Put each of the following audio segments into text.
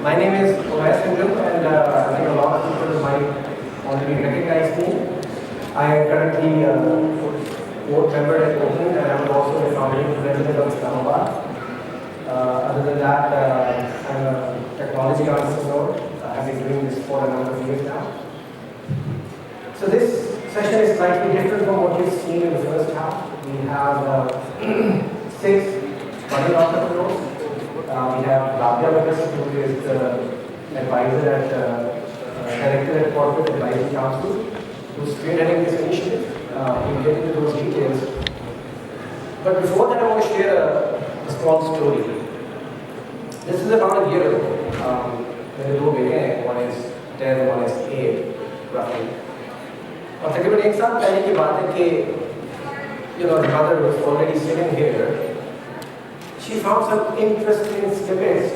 My name is and I think a lot of people might already recognize me. I am currently a board member at Oakland, and I'm also the founding president of Islamabad. Other than that, I'm a technology entrepreneur. I've been doing this for a number of years now. So this session is slightly different from what you've seen in the first half. We have 6 budding entrepreneurs. We have Rabia Ahmad, who is the advisor at director at Corporate Advisory Council, who's spearheading this initiative. We'll get into those details. But before that, I want to share a small story. This is about a year ago. मेरे 2 बेटे हैं, one is 10, one is 8, roughly. और तकरीबन 1 साल पहले की बात है कि the mother was already sitting here. She found some interesting snippets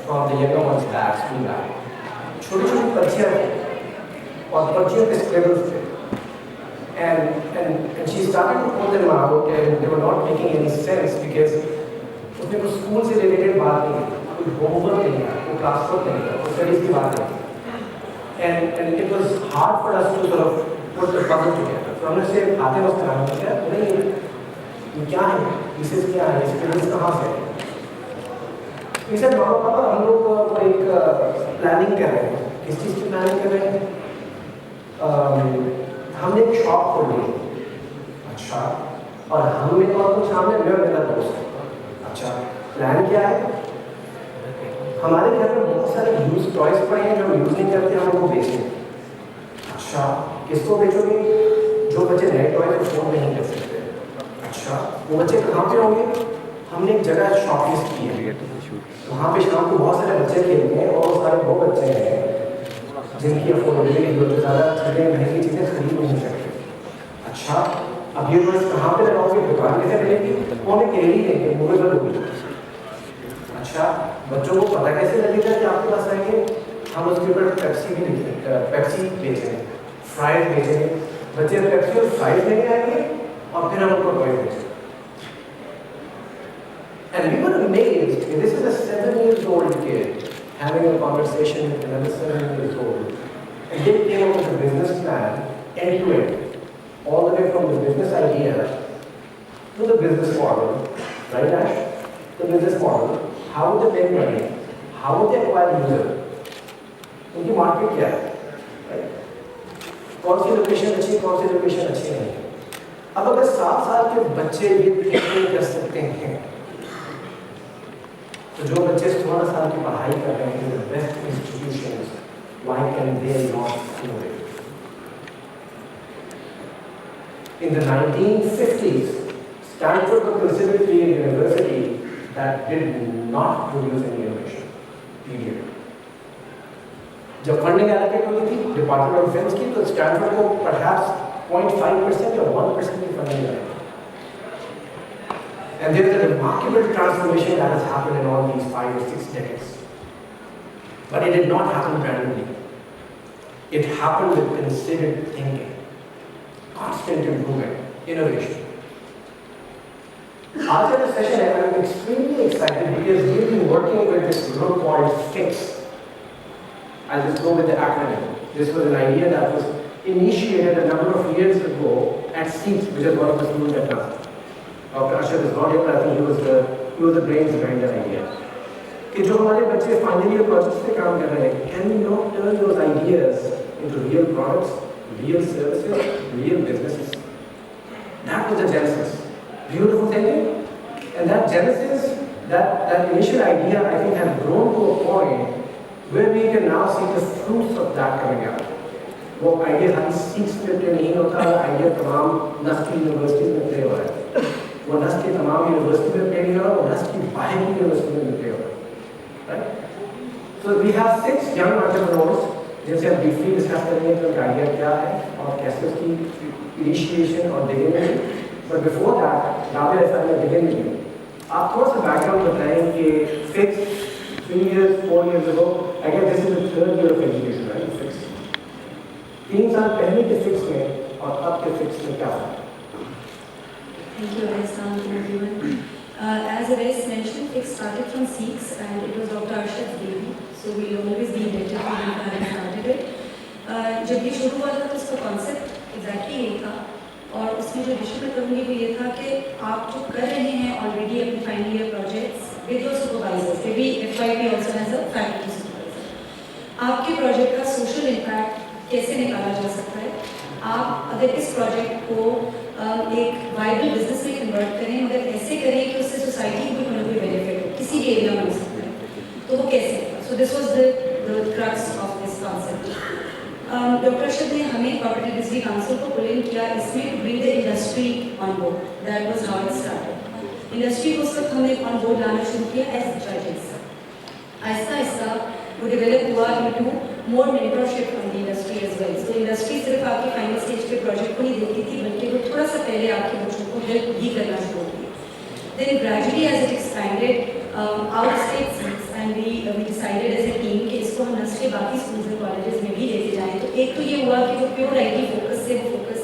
from the younger one's bag, school bag. छोटी-छोटी पर्चियाँ थी और पर्चियों पे scribbles थे. And she started to pull them out, and they were not making any sense because उसमें कुछ school से related बात नहीं थी, कोई होमवर्क नहीं था, कोई क्लासवर्क नहीं था, कोई स्टडीज की बात नहीं थी. And it was hard for us to sort of put the puzzle together. So हमने से आते वक्त नाम किया, नहीं ये क्या है, मिसेस क्या है, स्टूडेंट्स कहाँ से हैं? मिसेस मामा पापा हम लोग एक प्लानिंग कर रहे हैं. किस चीज़ की प्लानिंग कर रहे हैं? हमने एक शॉप खोली है. अच्छा. और हमने और कुछ सामने मेरा दोस्त. अच्छा. प्लान क्या है? हमारे घर में बहुत सारे यूज टॉयज पड़े हैं जो हम यूज नहीं करते, हम उनको बेचेंगे. अच्छा. किसको बेचोगे? जो बच्चे नए टॉयज अफोर्ड नहीं कर सकते. अच्छा. वो बच्चे कहाँ पे होंगे? हमने एक जगह शॉर्टलिस्ट की है. वहाँ पे शाम को बहुत सारे बच्चे खेलते हैं और सारे वो बच्चे हैं जिनकी अफोर्डेबिलिटी जो ज़्यादा चीज़ें महंगी चीज़ें खरीद नहीं सकते. अच्छा. अब ये बस कहाँ पे लगाओगे? दुकान कैसे मिलेगी? वो हमें केरी देंगे, मूवेबल होगी. अच्छा. बच्चों को पता कैसे लगेगा कि आपके पास आएंगे? हम उसके ऊपर पेप्सी भी लिखेंगे, पेप्सी बेचेंगे, फ्राइज बेचेंगे. बच्चे पेप्सी और फ्राइज लेके आएंगे और फिर हम उनको टॉय बेचेंगे. And we were amazed. This is a 7-year-old kid having a conversation with another 7 years old. And they came up with a business plan, end to end, all the way from the business idea to the business model. Right, Ash? The business model. How would they make money? How would they acquire user? उनकी market क्या है? कौन सी location अच्छी है, कौन सी location अच्छी नहीं है? अब अगर 7 साल के बच्चे ये प्लान कर सकते हैं, तो जो बच्चे 16 साल की पढ़ाई कर रहे हैं in the best institutions, why can they not innovate? In the 1950s, Stanford was considered to be a university that did not produce any innovation. Period. जब फंडिंग एलोकेट हुई थी डिपार्टमेंट ऑफ डिफेंस की, तो Stanford को perhaps 0.5% or 1% की funding I. And there is a remarkable transformation that has happened in all these 5 or 6 decades. But it did not happen randomly. It happened with considered thinking, constant improvement, innovation. After the session, I am extremely excited because we've been working with this group called FICS. I'll just go with the acronym. This was an idea that was initiated a number of years ago at FICS, which is one of the schools at NUST. Dr. Ashad is not here, but I think he was the brains behind that idea. कि जो हमारे बच्चे final year projects पे काम कर रहे हैं, can we not turn those ideas into real products, real services, real businesses? That was the genesis. Beautiful thinking, and that genesis, that initial idea, I think, has grown to a point where we can now see the fruits of that coming out. वो idea खाली seeks पे नहीं होता, वो idea तमाम Nernst universities में play हो रहा है. वो नस्ट की तमाम यूनिवर्सिटी में प्ले हो रहा है, वो नस्ट की बाहर की यूनिवर्सिटी में प्ले हो रहा है. Right? So we have 6 young entrepreneurs जिनसे हम briefly डिस्कस करेंगे कि उनका आइडिया क्या है और कैसे उसकी इनिशिएशन और beginning. But before that, Rabia, if I may begin with you, आप थोड़ा सा बैकग्राउंड बताएं कि FICS 3 years, 4 years ago, I guess this is the 3rd year of education, right? FICS. 3 साल पहले के FICS में और अब के FICS में क्या है? Thank you, everyone. As Ares mentioned, it started from FICS and it was Dr. Arshad's baby. ये शुरू हुआ था तो उसका कॉन्सेप्ट एग्जैक्टली यही था, और उसमें जो इशू मैं करूँगी वो ये था कि आप जो कर रहे हैं ऑलरेडी अपने final year projects with your supervisors, may be FYP also has a faculty supervisor, आपके प्रोजेक्ट का सोशल इम्पैक्ट कैसे निकाला जा सकता है। आप अगर इस प्रोजेक्ट को एक वाइबल बिजनेस में कन्वर्ट करें, मगर ऐसे करें कि उससे सोसाइटी को भी कोई बेनिफिट हो, किसी भी एरिया में हो सकता है, तो वो कैसे होगा। So this was the crux of this concept. Doctor Arshad ने हमें कॉर्पोरेट एडवाइजरी काउंसिल को पुल इन किया इसमें to bring the industry on board, that was how it started. Industry को उस वक्त हमने ऑन बोर्ड लाना शुरू किया एज जजेस। आहिस्ता आहिस्ता वो डेवलप हुआ into more mentorship from the industry as well. तो इंडस्ट्री सिर्फ आपके फाइनल स्टेज पे प्रोजेक्ट को नहीं देखती थी, बल्कि वो थोड़ा सा पहले आपके बच्चों को हेल्प भी करना शुरू की। Then gradually as it expanded out state seats and we decided as a team कि इसको हम नस्ट के बाकी स्कूल्स एंड कॉलेजेस में भी लेके जाएँ। तो एक तो ये हुआ कि वो प्योर IT फोकस से वो फोकस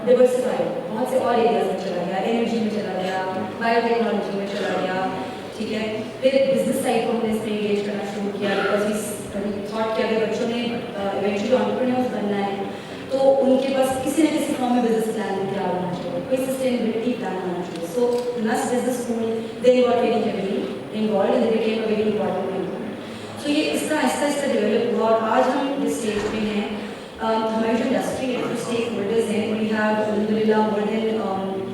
डिवर्सिफाई बहुत से और एरियाज में चला गया, एनर्जी में चला गया, बायोटेक्नोलॉजी में चला गया, ठीक है। फिर बिजनेस साइड को हमने इसमें एंगेज करना शुरू किया, बिकॉज वी थॉट कि अगर बच्चों ने इवेंचुअली एंटरप्रेन्योर्स बनना है तो उनके पास किसी न किसी फॉर्म में बिजनेस प्लान तैयार होना चाहिए, कोई सस्टेनेबिलिटी प्लान होना चाहिए। So NUST business school they got very heavily involve and they became a very important component. So ये इसका आहिस्ता आहिस्ता डेवलप हुआ, और आज हम जिस स्टेज पे हैं, हमारी जो इंडस्ट्री है, जो स्टेक होल्डर्स हैं, वी हैव अल्हम्दुलिल्लाह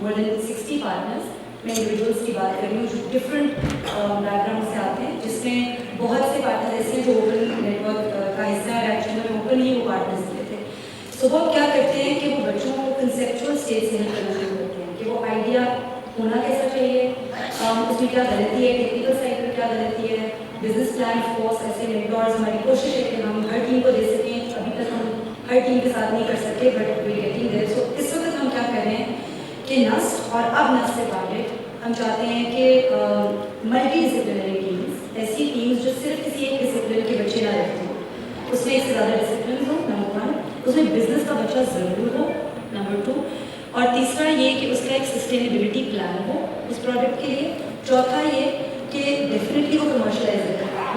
मोर देन 60 पार्टनर्स। मैं इंडिविजुअल्स की बात कर रही हूँ जो डिफरेंट बैकग्राउंड से आते हैं, जिसमें बहुत से पार्टनर्स ऐसे हैं जो ओपन नेटवर्क का हिस्सा है। एक्चुअली में ओपन ही वो पार्टनर्स दिए थे। सो वो क्या करते हैं कि वो बच्चों को कंसेप्चुअल स्टेज से हेल्प करना शुरू करते हैं कि वो आइडिया होना कैसा चाहिए, उसमें क्या गलती है, टेक्निकल साइड पर क्या गलती है, बिजनेस प्लान। ऑफ कोर्स ऐसे मेंटर्स हमारी कोशिश है कि हम हर टीम को दे सकें। अभी तक हम हर टीम के साथ नहीं कर सकते, बट वी गेटिंग देयर। सो इस वक्त हम क्या कर रहे हैं कि नस्ट और अब नस्ट से पायलट हम चाहते हैं कि मल्टी डिसिप्लिनरी टीम्स, ऐसी टीम्स जो सिर्फ किसी एक डिसिप्लिन के बच्चे ना रखते हो, उसमें एक से ज़्यादा डिसिप्लिन हो, नंबर 1, उसमें बिजनेस का बच्चा ज़रूर हो, नंबर 2, और तीसरा ये कि उसका एक सस्टेनेबिलिटी प्लान हो उस प्रोडक्ट के लिए। चौथा ये कि डेफिनेटली वो कमर्शलाइज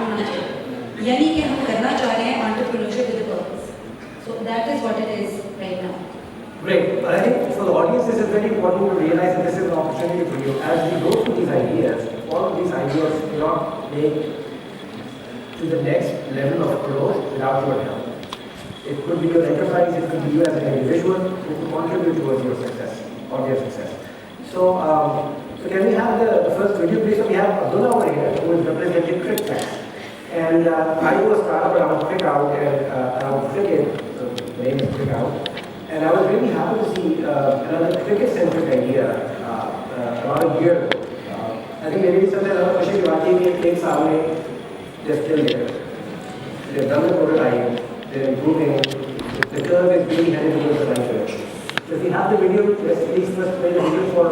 होना चाहिए, यानी कि हम करना चाह रहे हैं entrepreneurship with a purpose. So that is what it is right now. Great. But I think for the audience, this is very important to realize that this is an opportunity for you. As we go through these ideas, all of these ideas cannot make to the next level of growth without your help. It could be your enterprise, it could be you as an individual who could contribute towards your success or their success. So, so can we have the first video, please? So we have Abdullah over here who is representing cricket. And I do a startup around cricket and around cricket, the name is cricket. And I was really happy to see another cricket-centric idea about a year ago. I think maybe something another question you asked me, एक साल में they're still there. They've done the prototype, they're improving. The curve is really headed towards the right direction. So if we have the video, let's please first play the video for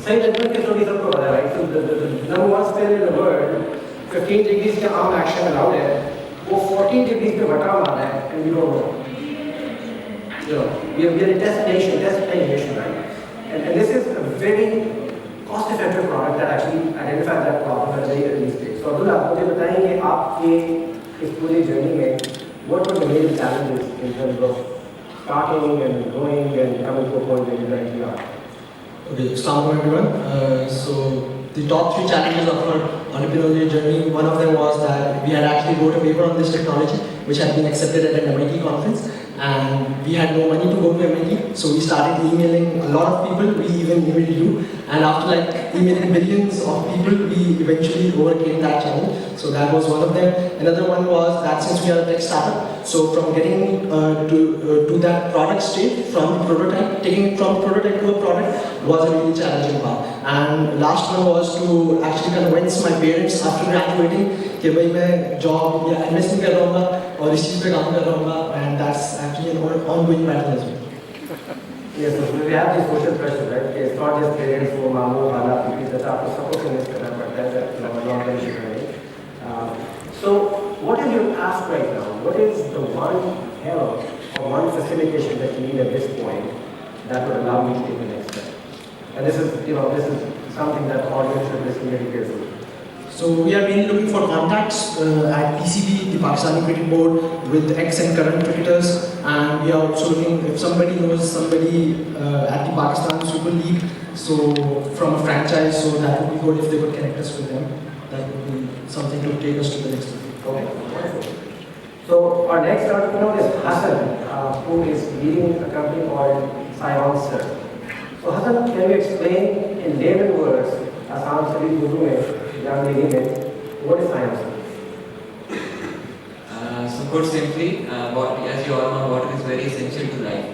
सही judgement की story सबको पता है, right? So the number 1 spell in the world 15 degrees का arm action allowed है, वो 14 degrees पे बटा मारा है and you don't know. You know, we are a test nation, right? And this is a very cost-effective product that actually identifies that problem at a very early stage. So Abdullah, आप मुझे बताएंगे आपके इस पूरी journey में what were the major challenges in terms of starting and growing and coming to a point where you currently are? Okay, Assalamualaikum everyone. So the top 3 challenges of our entrepreneurial journey, one of them was that we had actually wrote a paper on this technology which had been accepted at an MIT conference. and we had no money to go to MIT, so we started emailing a lot of people. We even emailed you, and after like emailing millions of people, we eventually overcame that challenge. So that was one of them. Another one was that since we are a tech startup, so from getting to that product state, from the prototype, taking it from prototype to a product was a really challenging part. And last one was to actually convince my parents after graduating कि भाई मैं job या invest नहीं कर रहा हूँगा और इस चीज़ पे काम कर रहा हूँगा, and that's actually an ongoing battle as well. Yes, so we have this social pressure, right? It's not just parents who मामू वाला क्योंकि जैसा आपको सबको इन्वेस्ट करना पड़ता है long term shipping. So what is your ask right now? What is the one help or one facilitation that you need at this point that would allow you to take the next step? And this is something that audience should listen very carefully. So we are mainly looking for contacts at PCB, the Pakistani Cricket Board, with ex and current cricketers, and we are also looking if somebody knows somebody at the Pakistan Super League, so from a franchise, so that would be good if they could connect us with them. That would be something to take us to the next level. Okay, wonderful. So our next entrepreneur is Hassan, who is leading a company called Science. So Hassan, can you explain in layman words, आसान सभी उर्दू में या अंग्रेजी में, what is science? So put simply, as you all know, water is very essential to life.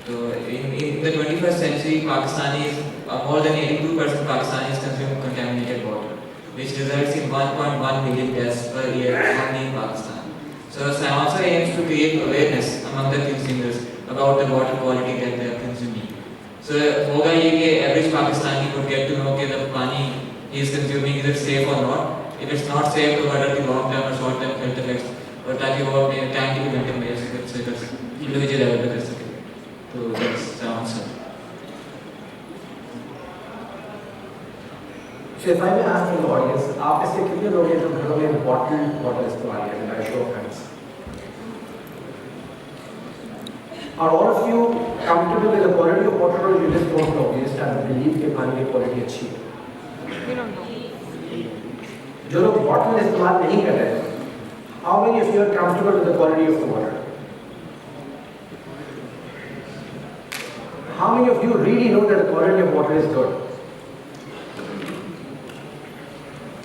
So in the 21st century, Pakistanis, more than 82% Pakistanis consume contaminated water, which results in 1.1 million deaths per year only in Pakistan. So Science aims to create awareness among the consumers about the water quality that they are consuming. So होगा ये कि average Pakistani would get to know कि the पानी he is consuming is it safe or not. If it's not safe, तो what are the long term or short term health effects, और ताकि वो अपने time की भी maintain कर सके, individual level पे कर सके. तो that's the answer. So if I may ask in the audience, आप इससे कितने लोग हैं जो घरों में bottled water इस्तेमाल करते हैं? By show of hands. Are all of you comfortable with the quality of water, or you just don't know? You just have to believe कि पानी की quality अच्छी है. We don't know. जो लोग bottle इस्तेमाल नहीं कर रहे हैं, how many of you are comfortable with the quality of the water? How many of you really know that the quality of water is good?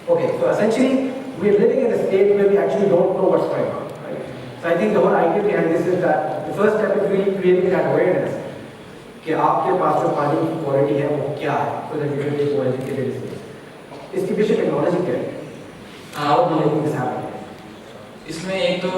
Okay, so essentially we are living in a state where we actually don't know what's going on. So I think the whole idea behind this is that the first step is really creating that awareness कि आपके पास जो पानी की quality है वो क्या है, so that you can take more educated decisions. इसकी पीछे टेक्नोलॉजी क्या है? How do you make this happen? इसमें एक तो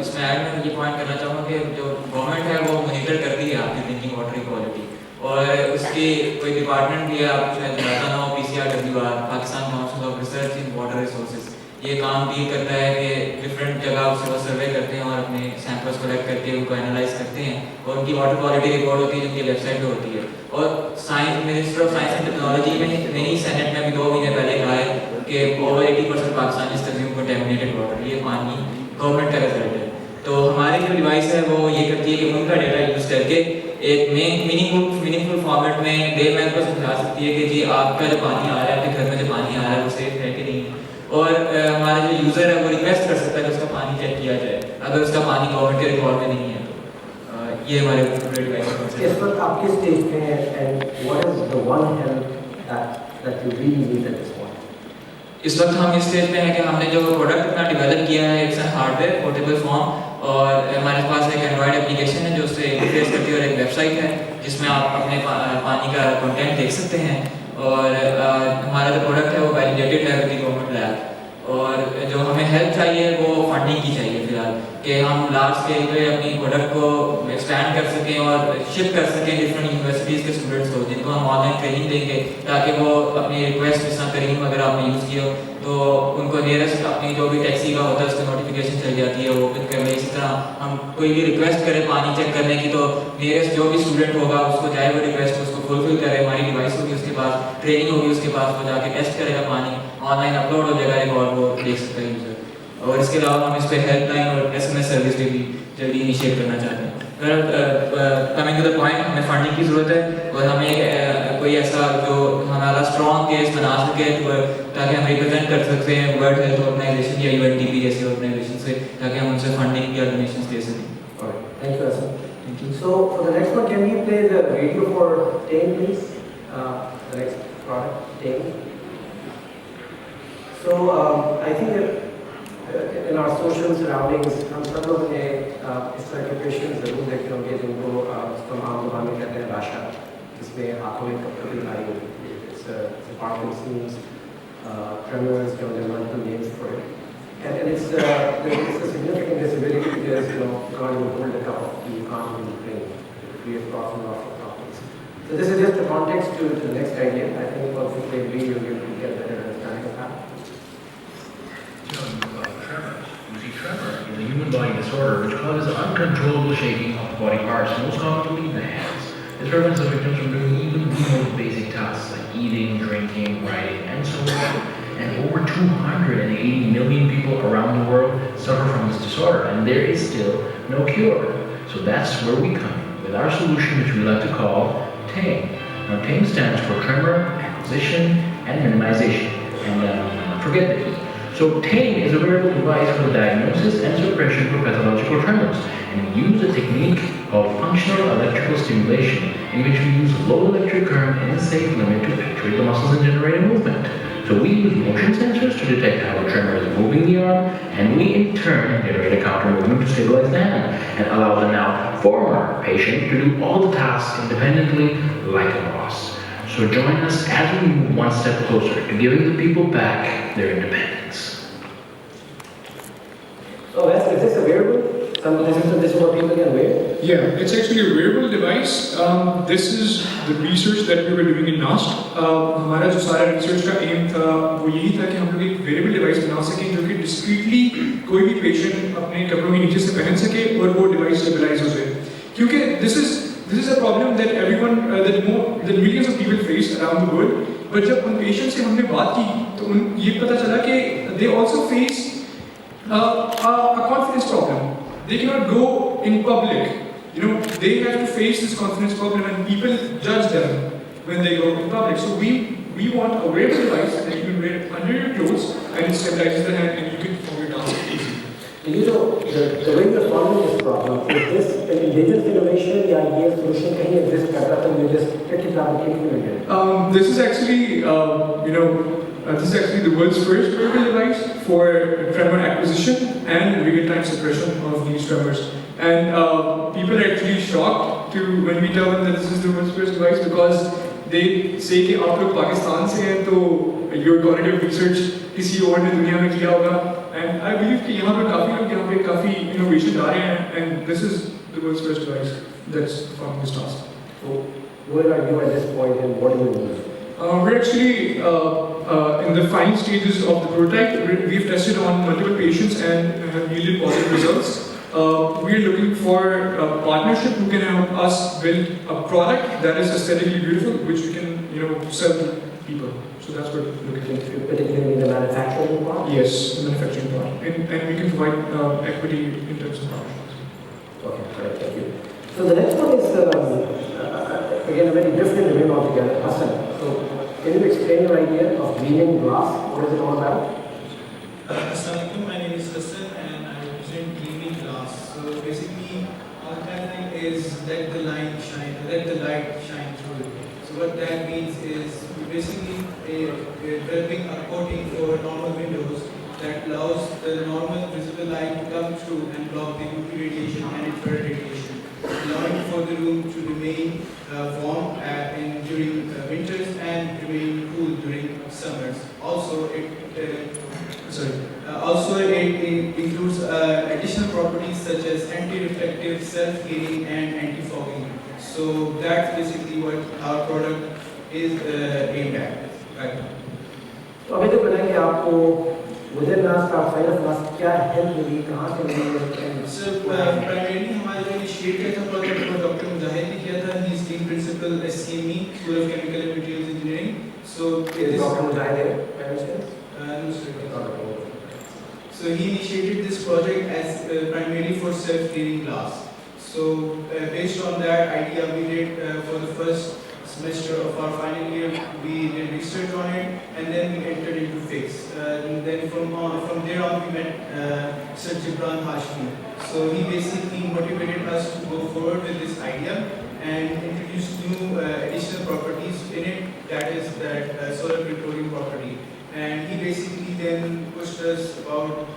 इसमें ऐड में ये पॉइंट करना चाहूँगा कि जो गवर्नमेंट है वो मॉनिटर करती है आपकी ड्रिंकिंग वाटर की क्वालिटी, और उसकी कोई डिपार्टमेंट भी है, आप शायद पता ना हो, PCRWR, Pakistan council of research in water resources, ये काम डील करता है कि डिफरेंट जगह से वो सर्वे करते हैं और अपने सैंपल्स कलेक्ट करके उनको एनालाइज करते हैं, और उनकी वाटर क्वालिटी रिपोर्ट होती है जो उनकी वेबसाइट पे होती है. और science minister of science and technology ने ही सेनेट में भी 2 महीने पहले कहा है कि over 80% Pakistani consume contaminated water, ये पानी गवर्नमेंट का रिजल्ट है. तो हमारी जो डिवाइस है वो ये करती है कि उनका डेटा यूज़ करके एक मीनिंगफुल फॉर्मेट में लेमैन को समझा सकती है कि जी आपका जो पानी आ रहा है, आपके घर में जो पानी आ रहा है वो सेफ है कि नहीं. और हमारा जो यूज़र है वो रिक्वेस्ट कर सकता है कि उसका पानी चेक किया जाए अगर उसका पानी गवर्नमेंट के रिकॉर्ड में नहीं है. तो ये हमारे डिवाइस इस वक्त आप किस स्टेज पे हैं, and what is the one help that you really need at this point? इस वक्त हम इस स्टेज पे हैं कि हमने जो प्रोडक्ट अपना डेवलप किया है, it's an hardware portable form, और हमारे पास एक एंड्रॉयड एप्लीकेशन है जो उससे इंटरफेस करती है, और एक वेबसाइट है जिसमें आप अपने पानी का कंटेंट देख सकते हैं. और हमारा जो प्रोडक्ट है वो वैलिडेटेड है विद द गवर्नमेंट लैब. और जो हमें हेल्प चाहिए वो फंडिंग की चाहिए फिलहाल, कि हम लार्ज स्केल पे अपनी प्रोडक्ट को एक्सपैंड कर सकें और शिप कर सकें डिफरेंट यूनिवर्सिटीज़ के स्टूडेंट्स को, जिनको हम ऑनलाइन ट्रेनिंग देंगे ताकि वो अपनी रिक्वेस्ट जिस तरह करीम अगर आपने यूज़ किया तो उनको नियरेस्ट अपनी जो भी टैक्सी का होता है उसकी नोटिफिकेशन चल जाती है, वो पिक करने. इसी तरह हम कोई भी रिक्वेस्ट करें पानी चेक करने की तो नियरेस्ट जो भी स्टूडेंट होगा उसको जाए वो रिक्वेस्ट उसको फुलफिल करे, हमारी डिवाइस होगी उसके पास, ट्रेनिंग होगी उसके पास, वो जाके टेस्ट करेगा, पानी ऑनलाइन अपलोड हो जाएगा रिकॉर्ड, वो देख सकता है यूज़र. और इसके अलावा हम इस पर हेल्पलाइन और SMS सर्विस भी जल्दी इनिशिएट करना चाहते हैं. कमिंग टू द पॉइंट, हमें फंडिंग की ज़रूरत है और हमें कोई ऐसा जो हमारा स्ट्रॉन्ग केस बना सके ताकि हम रिप्रेजेंट कर सकते हैं वर्ल्ड हेल्थ ऑर्गेनाइजेशन या UNDP जैसी ऑर्गेनाइजेशन से, ताकि हम उनसे फंडिंग या डोनेशन दे सकें. Thank you, Hassan. Thank you. So for the next one, can we play the video for Tane, please? The next product, Tane. So I think that in our social surroundings, हम सब लोग ने इस तरह के patient जरूर देखे होंगे जिनको हम आम ज़बान में कहते हैं राशा, जिसमें हाथों में कपकपी लाई होती है. It's Parkinson's, tremors, there are multiple names for it. And it's a significant disability because you can't even hold a cup of tea, you can't even drink. It creates lots and lots of problems. So this is just the context to the next idea. I think once we play video, you'll get better understanding of that. Tremors. You see, tremor is a human body disorder which causes uncontrollable shaking of body parts, most commonly the hands. This prevents the victims from doing even the most basic tasks like eating, drinking, writing, and so on. And over 280 million people around the world suffer from this disorder, and there is still no cure. So that's where we come in with our solution, which we like to call TAME. Now, TAME stands for Tremor Acquisition and Minimization. And forget the E. So TAME is a wearable device for the diagnosis and suppression of pathological tremors. And we use a technique called functional electrical stimulation, in which we use low electric current in a safe limit to actuate the muscles and generate a movement. So we use motion sensors to detect how a tremor is moving the arm, and we in turn generate a counter movement to stabilize the hand and allow the now former patient to do all the tasks independently like a boss. So join us as we move one step closer to giving the people back their independence. So is this a wearable? This is what people can wear? Yeah, it's actually a wearable device. This is the research that we were doing in NUST. हमारा जो सारा research का aim था वो यही था कि हम लोग एक wearable device बना सकें जो कि discreetly कोई भी patient अपने कपड़ों के नीचे से पहन सके और वो device stabilize हो जाए. क्योंकि this is a problem that everyone that millions of people face around the world. But जब उन patients से हमने बात की तो ये पता चला कि they also face a confidence problem. They cannot go in public. They have to face this confidence problem, and people judge them when they go in public. So we want a wearable device that you can wear under your clothes, and it stabilizes the hand, and you can perform your task easily. The way you're solving this problem, is this an indigenous innovation or ये solution कहीं exist करता था you just pick it up and implement it? This is actually the world's first wearable device for tremor acquisition and real-time suppression of these tremors. And people are actually shocked when we tell them that this is the world's first device because they say कि आप लोग पाकिस्तान से हैं तो your cognitive research किसी और ने दुनिया में किया होगा. And I believe कि यहाँ पे काफी innovation आ रहे हैं, and this is the world's first device that's performing this task. So where are you at this point and what do you do? We're actually in the final stages of the prototype. We've tested on multiple patients and have yielded positive results. We're looking for a partnership who can help us build a product that is aesthetically beautiful, which we can sell to people. So that's what we're looking at. Particularly the manufacturing part? Yes, the manufacturing part. And we can provide equity in terms of partnerships. Okay, correct, thank you. So the next one is again a very different domain altogether, Hassan. So can you explain your idea of gleaming glass? What is it all about? Assalamualaikum, my name is Hassan and I represent gleaming glass. So basically, our tagline is let the light shine through. So what that means is basically developing a coating for normal windows that allows the normal visible light to come through and block the UV radiation and infrared radiation, allowing for the room to remain warm during winters and remain cool during summers. Also, it includes additional properties such as anti-reflective, self-cleaning, and anti-fogging. So that's basically what our product is aimed at right now. तो अभी तो बताएंगे आपको within NUST outside of NUST क्या help मिली कहाँ से मिली? So primarily हमारा जो initiate किया था project को डॉक्टर मुजाहिद ने किया था. He is dean principal SCME School of Chemical and Materials Engineering. So doctor Mujahid है chemist? No, sir. So he initiated this project as primarily for self-cleaning glass. So based on that idea, we did for the first semester of our final year, we did research on it, and then we entered into FICS. And then from there on, we met Sir Jibran Hashmi. So he basically motivated motivated us to go forward with this idea and introduce new additional properties in it, that is that solar petroleum property. And he basically then pushed us about,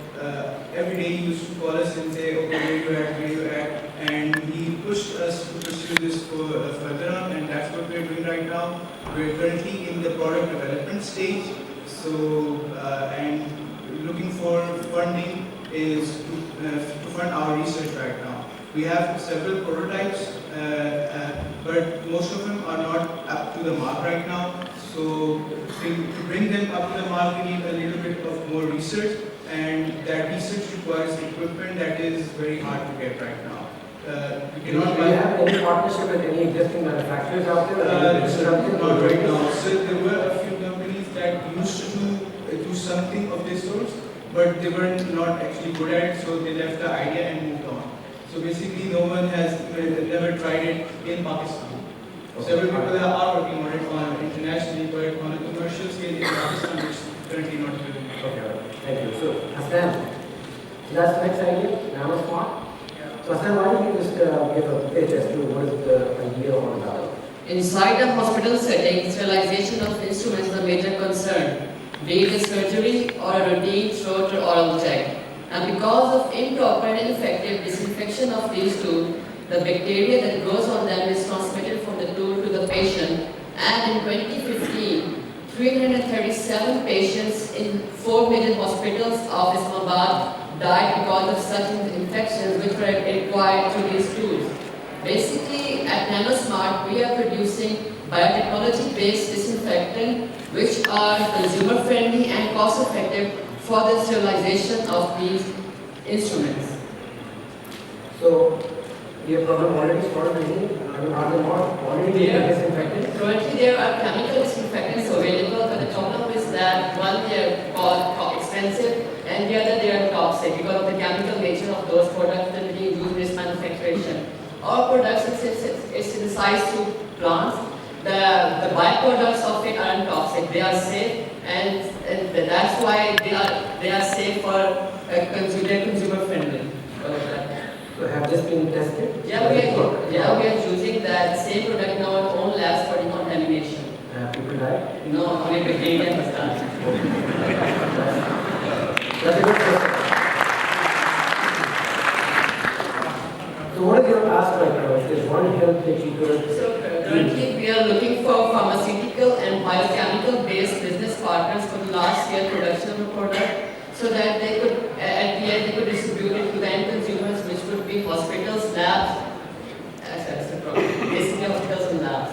every day he used to call us and say, okay, where you at? And he pushed us to pursue this further on, and that's what we're doing right now. We're currently in the product development stage, so, and looking for funding is to fund our research right now. We have several prototypes, but most of them are not up to the mark right now. So to bring them up to the mark, we need a little bit of more research, and that research requires equipment that is very hard to get right now. We Do you cannot buy. have any partnership with any existing manufacturers out there? Not right now. So there were a few companies that used to do something of this sort, but they were not actually good at it, so they left the idea and moved on. So basically, no one has never tried it in Pakistan. Several people are working on it internationally, but on a commercial scale in Pakistan, it's currently not doing. Okay, thank you. So, Hassan, so that's the next idea, Nano Smart. So, Hassan, why don't you just give a pitch as to what is the idea all about? Inside a hospital setting, sterilization of instruments is a major concern, be it a surgery or a routine throat or oral check. And because of improper and ineffective disinfection of these tools, the bacteria that grows on them is transmitted from the tool to the patient. And in 2015, 337 patients in 4 major hospitals of Islamabad died because of such infections which were acquired through these tools. Basically, at NanoSmart, we are producing biotechnology-based disinfectant which are consumer-friendly and cost-effective for the sterilization of these instruments. So, your problem already started using, are there not already disinfectants? Currently, there are chemical disinfectants available, but the problem is that one, they are expensive, and the other, they are toxic because of the chemical nature of those products that are being used in this manufacturing. Our products is synthesized through plants. The byproducts of it aren't toxic. They are safe, and that's why they are safe for consumer friendly. So, have this been tested? Yeah, we are using that same product in our own labs for decontamination. Have people died? No, only bacteria has done. That's a good question. So, what is your ask right now? If there's one help that you could... So currently we are looking for pharmaceutical and biochemical based business partners for the large scale production of a product so that they could, at the end, they could distribute it to the end consumers, which would be hospitals, labs, etc. Basically hospitals and labs.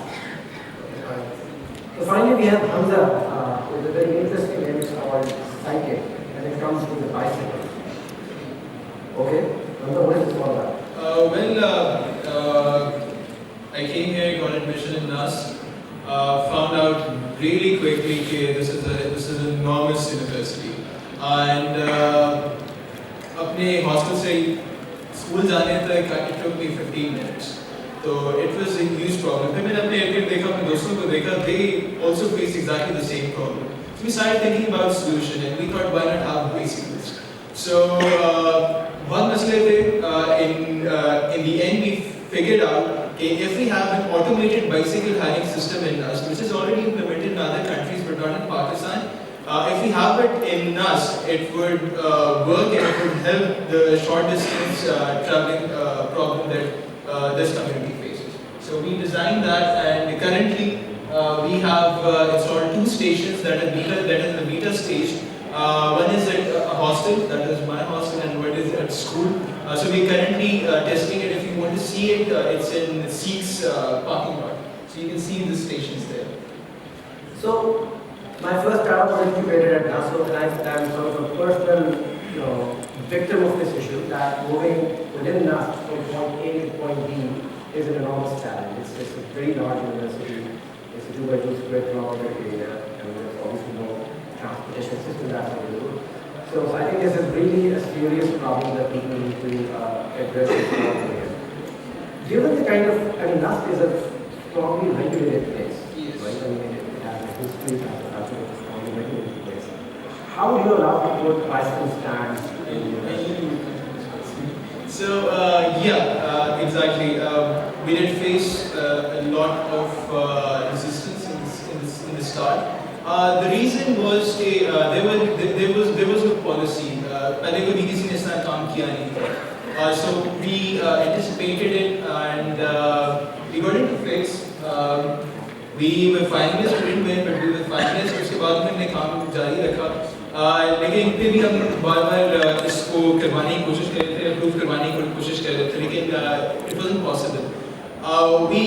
So finally we have Hamza with a very interesting name called Psychic, and it comes with a bicycle. Okay? Hamza, what is this all about? I came here, got admission in NUST, found out really quickly that this is an enormous university. And अपने hostel से school जाने तक it took me 15 minutes. So it was a huge problem. फिर मैंने अपने area देखा, अपने दोस्तों को देखा, they also faced exactly the same problem. So we started thinking about a solution, and we thought, why not have bicycles? So one मसले थे, in the end we figured out if we have an automated bicycle hiring system in NUST, which is already implemented in other countries but not in Pakistan, if we have it in NUST, it would work and it would help the short distance traveling problem that this community faces. So we designed that, and currently we have installed 2 stations that are in the beta stage. One is at a hostel, that is my hostel, and one is at school. So we're currently testing it. If you want to see it, it's in FICS parking lot. So you can see the stations there. So, my first startup was incubated at NASO, and I'm sort of a personal victim of this issue, that moving within NASO from point A to point B is an enormous challenge. It's a very large university. It's a 2x2 square kilometer area, and there's obviously no transportation system that's available. So I think this is really a serious problem that people need to address this problem here. Given the kind of, NUST is a strongly regulated place, right? It has a history, it has a culture, it's a strongly regulated place. How do you allow to put bicycle stands in university? So exactly. We did face a lot of resistance in the start. The reason was there was no policy. पहले कोई DDC ने इस तरह काम किया नहीं था. So we anticipated it and we got into FICS. We were finalists, we didn't win, but we were finalists. उसके बाद में हमने काम जारी रखा. लेकिन इन पे भी हम बार-बार इसको करवाने की कोशिश कर रहे थे, अप्रूव करवाने की कोशिश कर रहे थे, लेकिन it wasn't possible. We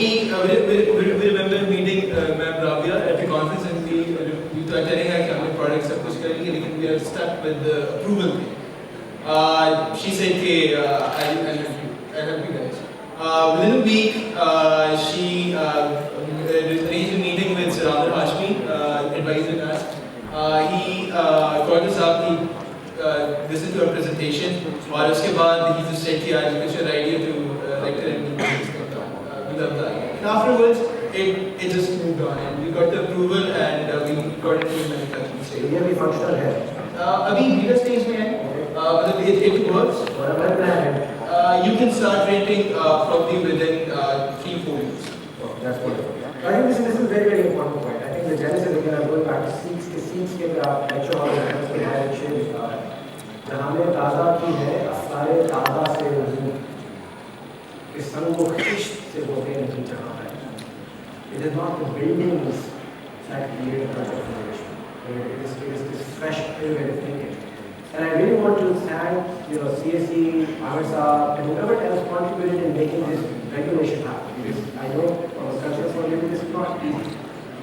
remember meeting Ma'am Rabia at the conference and we thought telling her कि हमने product सब कुछ कर लिया, लेकिन we are stuck with the approval thing. She said कि I'll help you guys. Within a week, she arranged a meeting with Sir Amir Hashmi, advisor us. He called us up, he listened to our presentation, और उसके बाद he just said कि it's your idea to lecture and we love the idea. And afterwards, it just moved on and we got the approval and we got it to manufacturing stage. ये भी functional है. अभी beta stage में है, मतलब it works. और हमारा plan है. You can start renting probably within 3-4 weeks. Oh, that's wonderful. I think this is very, very important point. I think the genesis, again, I'm going back to seeds के lecture hall में उसके बारे में जहाँ में ताज़ा की है, सारे ताज़ा से वजूद इस संग को खिश्त से होते हैं नहीं जहाँ है. It is not the buildings that create a transformation. It is this fresh way of thinking. And I really want to thank, CSE, Amasa, and whoever else contributed in making this regulation happen. Because I know from a cultural point of view, this is not easy.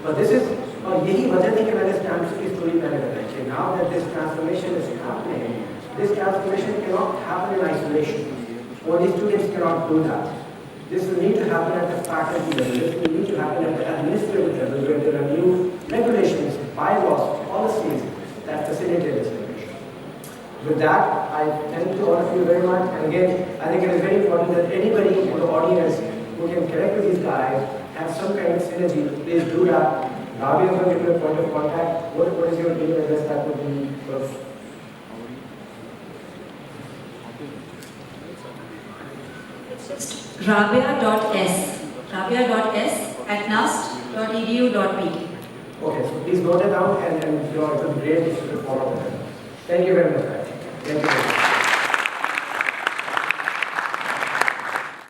But this is, और यही वजह थी कि मैंने stamps की story मैंने बताई कि now that this transformation is happening, this transformation cannot happen in isolation. Only students cannot do that. This will need to happen at the faculty level. This will need to happen at the administrative level, where there are new regulations, bylaws, policies that facilitate this. With that, I thank you all of you very much. And again, I think it is very important that anybody in the audience who can connect with these guys, have some kind of synergy, please do that. Rabia will give you a point of contact. What is your email address that would be sort of... Rabia.s rabia.s@nust.edu.pk. Okay, so please note it down and it would be great if you could follow that. Thank you very much, guys. Thank you very much.